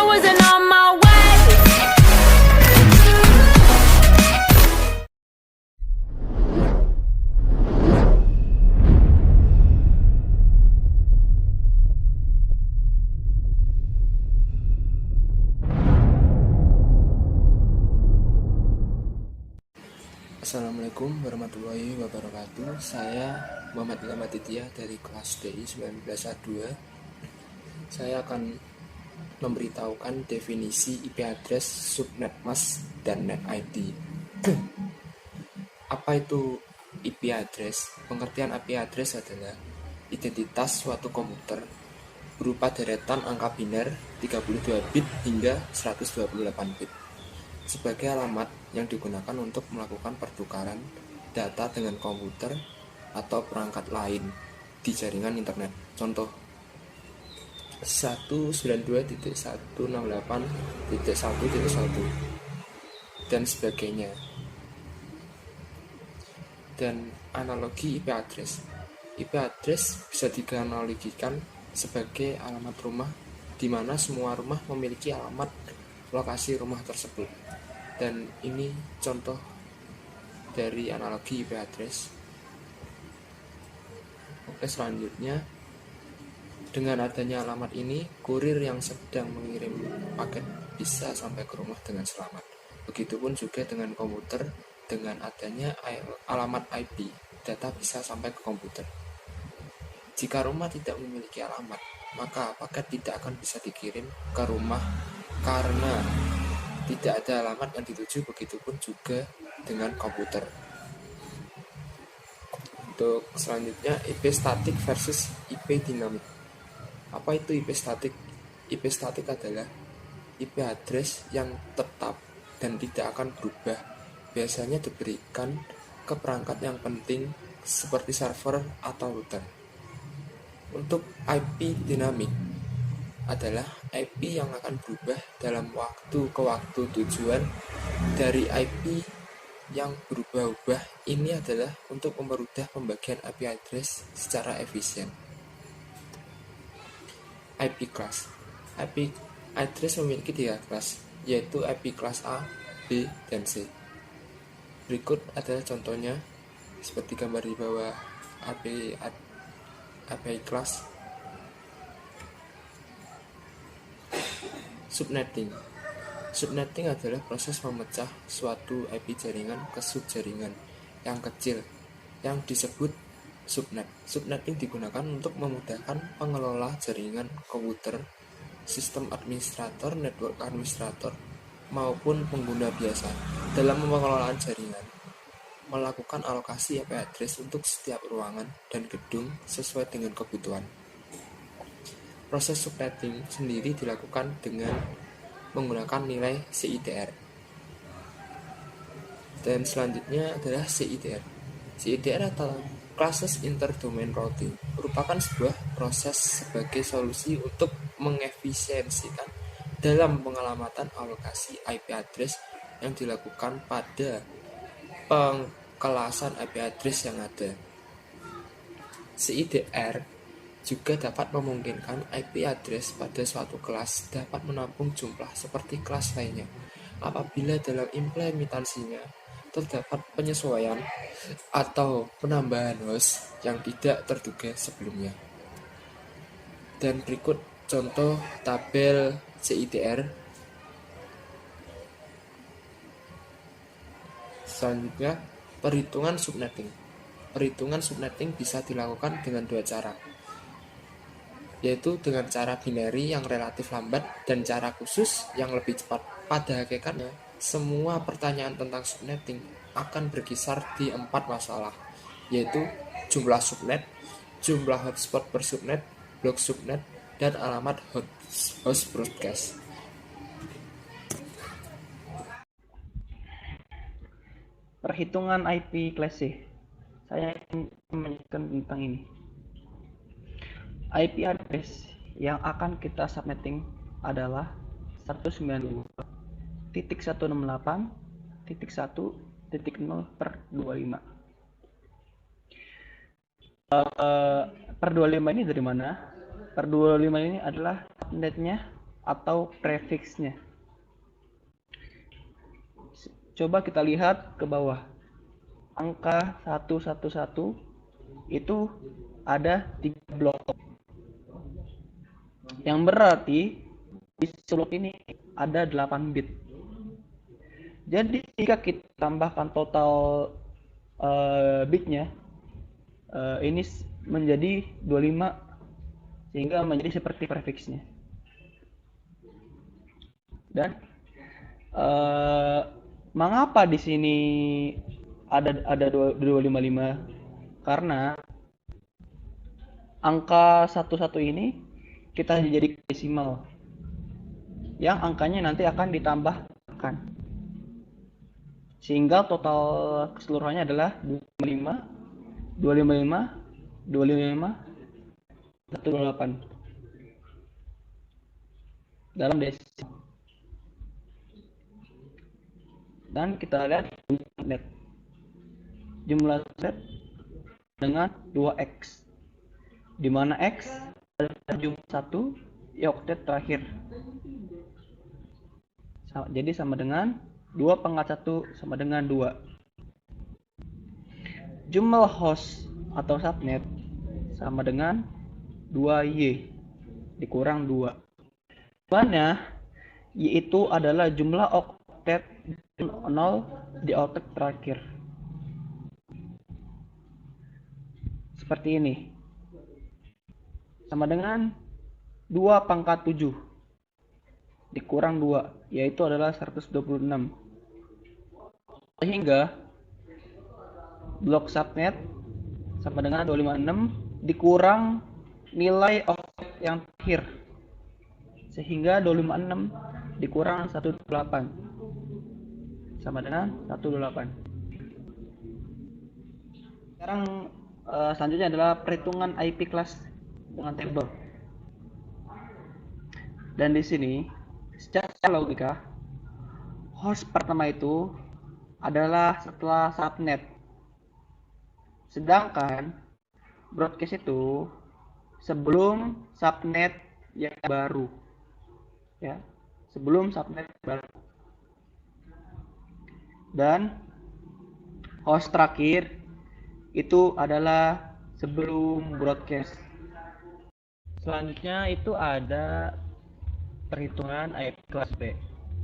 I wasn't on my way. Assalamualaikum warahmatullahi wabarakatuh. Saya Muhammad Ilham Aditya dari kelas DI 19A2. Saya akan memberitahukan definisi IP address, subnet mask, dan net ID. Apa itu IP address? Pengertian IP address adalah identitas suatu komputer berupa deretan angka biner 32 bit hingga 128 bit sebagai alamat yang digunakan untuk melakukan pertukaran data dengan komputer atau perangkat lain di jaringan internet. Contoh 192.168.1.1 dan sebagainya. Dan analogi IP address. IP address bisa dianalogikan sebagai alamat rumah di mana semua rumah memiliki alamat lokasi rumah tersebut. Dan ini contoh dari analogi IP address. Oke, selanjutnya, dengan adanya alamat ini, kurir yang sedang mengirim paket bisa sampai ke rumah dengan selamat. Begitupun juga dengan komputer, dengan adanya alamat IP, data bisa sampai ke komputer. Jika rumah tidak memiliki alamat, maka paket tidak akan bisa dikirim ke rumah karena tidak ada alamat yang dituju. Begitupun juga dengan komputer. Untuk selanjutnya, IP statik versus IP dinamik. Apa itu IP statik? IP statik adalah IP address yang tetap dan tidak akan berubah. Biasanya diberikan ke perangkat yang penting seperti server atau router. Untuk IP dinamik adalah IP yang akan berubah dalam waktu ke waktu. Tujuan dari IP yang berubah-ubah ini adalah untuk mempermudah pembagian IP address secara efisien. IP class. IP address memiliki 3 kelas, yaitu IP kelas A, B, dan C. Berikut adalah contohnya seperti gambar di bawah. IP class. Subnetting. Subnetting adalah proses memecah suatu IP jaringan ke subjaringan yang kecil yang disebut subnet. Subnetting digunakan untuk memudahkan pengelola jaringan komputer, sistem administrator, network administrator, maupun pengguna biasa dalam pengelolaan jaringan, melakukan alokasi IP address untuk setiap ruangan dan gedung sesuai dengan kebutuhan. Proses subnetting sendiri dilakukan dengan menggunakan nilai CIDR. Dan selanjutnya adalah CIDR. CIDR atau Classes Inter-Domain Routing merupakan sebuah proses sebagai solusi untuk mengefisiensikan dalam pengelamatan alokasi IP address yang dilakukan pada pengkelasan IP address yang ada. CIDR juga dapat memungkinkan IP address pada suatu kelas dapat menampung jumlah seperti kelas lainnya apabila dalam implementasinya terdapat penyesuaian atau penambahan host yang tidak terduga sebelumnya. Dan berikut contoh tabel CIDR. Selanjutnya, perhitungan subnetting. Perhitungan subnetting bisa dilakukan dengan 2 cara, yaitu dengan cara binary yang relatif lambat dan cara khusus yang lebih cepat. Pada hakikatnya, semua pertanyaan tentang subnetting akan berkisar di 4 masalah, yaitu jumlah subnet, jumlah hotspot per subnet, blok subnet, dan alamat host broadcast. Perhitungan IP class. Saya ingin menjelaskan tentang ini. IP address yang akan kita subnetting adalah 192.168.1.0/25. Per 25 ini dari mana? Per 25 ini adalah subnetnya atau prefixnya. Coba kita lihat ke bawah. Angka 111 itu ada 3 blok. Yang berarti di blok ini ada 8 bit. Jadi jika kita tambahkan total bitnya, ini menjadi 25, sehingga menjadi seperti prefixnya. Dan mengapa di sini ada 255? Karena angka 11 ini kita jadi desimal, yang angkanya nanti akan ditambahkan, sehingga total keseluruhannya adalah 255, 255, 128 dalam desimal. Dan kita lihat jumlah net dengan 2x, di mana x adalah jumlah 1 di oktet terakhir. Jadi sama dengan 2 pangkat 1 sama dengan 2. Jumlah host atau subnet sama dengan 2y dikurang 2. Mana y itu adalah jumlah oktet 0 di oktet terakhir. Seperti ini. Sama dengan 2 pangkat 7 dikurang 2, yaitu adalah 126. Sehingga blok subnet sama dengan 256 dikurang nilai oktet yang terakhir, sehingga 256 dikurang 128 sama dengan 128. Sekarang selanjutnya adalah perhitungan IP class dengan tabel. Dan di sini secara logika host pertama itu adalah setelah subnet, sedangkan broadcast itu sebelum subnet yang baru, ya, sebelum subnet baru. Dan host terakhir itu adalah sebelum broadcast. Selanjutnya itu ada perhitungan IP kelas B.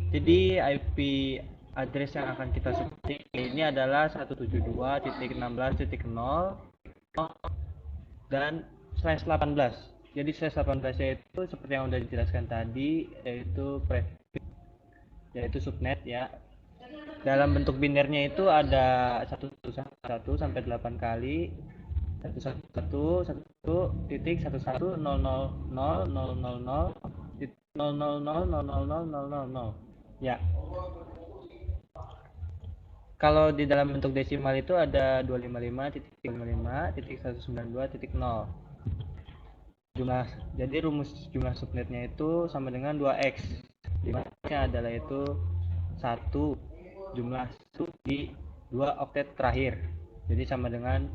Jadi IP address yang akan kita sebutin ini adalah 172.16.0 dan /18. Jadi /18 yaitu seperti yang sudah dijelaskan tadi, yaitu prefix, yaitu subnet ya. Dalam bentuk binernya itu ada 1 sampai 8 kali 111.11.000.0000000 ya. Kalau di dalam bentuk desimal itu ada 255.55.192.0 jumlah. Jadi rumus jumlah subnetnya itu sama dengan 2x, dimana adalah itu 1 jumlah 1 di 2 oktet terakhir. Jadi sama dengan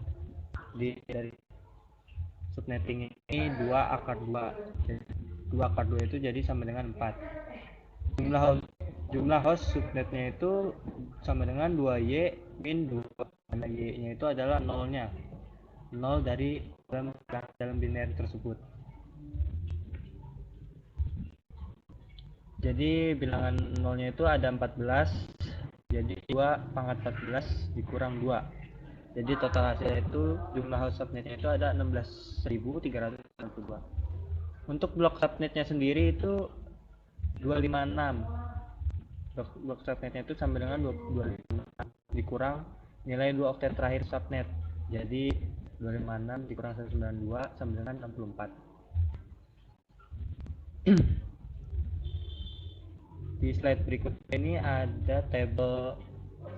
dari subnetting ini 2 akar 2. Jadi 2 akar 2 itu jadi sama dengan 4. Jumlah host subnetnya itu sama dengan 2y min 2, karena y nya itu adalah nolnya, 0 dari dalam biner tersebut. Jadi bilangan nolnya itu ada 14, jadi 2 pangkat 14 dikurang 2. Jadi total hasilnya itu jumlah host subnetnya itu ada 16.362. Untuk blok subnetnya sendiri itu 256. Blok subnetnya itu sama dengan 256 dikurang nilai 2 oktet terakhir subnet. Jadi 256 dikurang 192 sama dengan 64. Di slide berikut ini ada tabel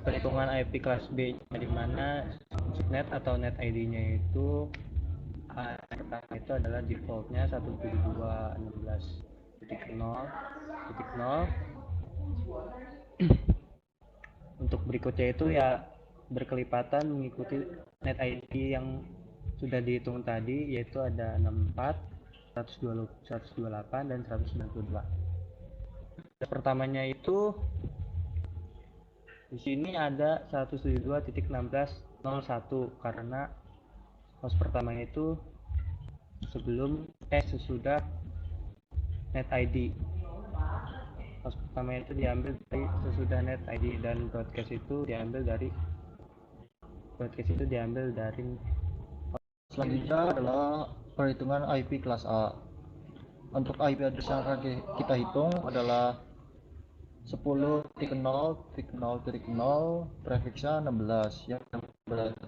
perhitungan IP kelas B, di mana subnet atau net ID-nya itu pertama itu adalah defaultnya 172.16.0.0. Untuk berikutnya itu ya berkelipatan mengikuti net ID yang sudah dihitung tadi, yaitu ada 64, 128 dan 192. pertamanya itu di sini ada 172.16.01 karena host pertamanya itu sesudah net ID. Host pertama itu diambil dari sesudah net ID dan broadcast itu diambil dari Selanjutnya adalah perhitungan IP kelas A. Untuk IP address yang akan kita hitung adalah 10.0.0.0 prefiksnya 16 yang berarti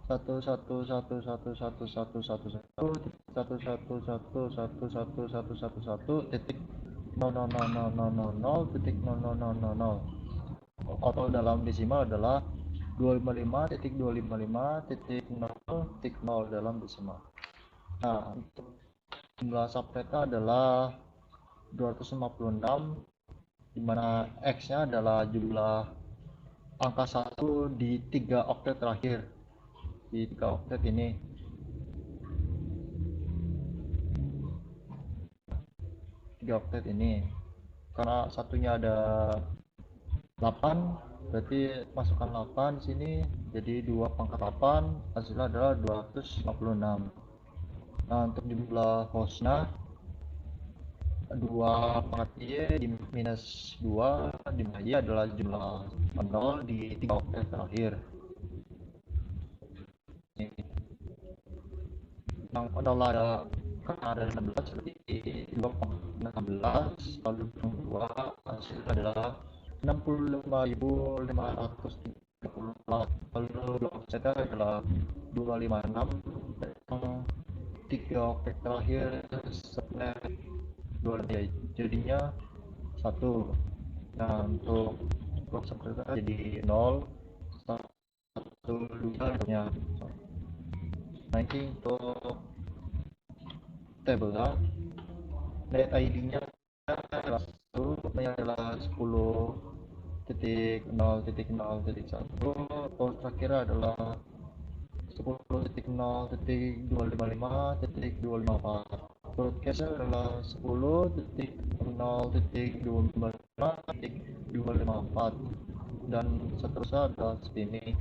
1111111111111.0000000.00000 atau dalam desimal adalah 255.255.0.0 dalam desimal. Nah, untuk jumlah subnetnya adalah 256, di mana X-nya adalah jumlah angka 1 di 3 oktet terakhir. Di 3 oktet ini. Karena satunya ada 8, berarti masukkan 8 di sini, jadi 2 pangkat 8, hasilnya adalah 256. Nah, untuk jumlah hostnya 2 pangkat Y di minus 2, di mana Y adalah jumlah 0 di 3 oktet terakhir. Yang adalah karena ada 16, berarti 2 pangkat 16, lalu 2, hasil adalah 65.534. Lalu offsetnya adalah 256, yang 3 oktet terakhir subnet 2, jadinya 1. Nah, untuk subnetnya jadi 0, 1, 2 nya. Nah, ini untuk tabelnya, net ID-nya adalah 10.0.0.1, atau terakhir adalah 10.0.255.254. Broadcastnya adalah 10.0.255.254 dan seterusnya adalah seperti ini.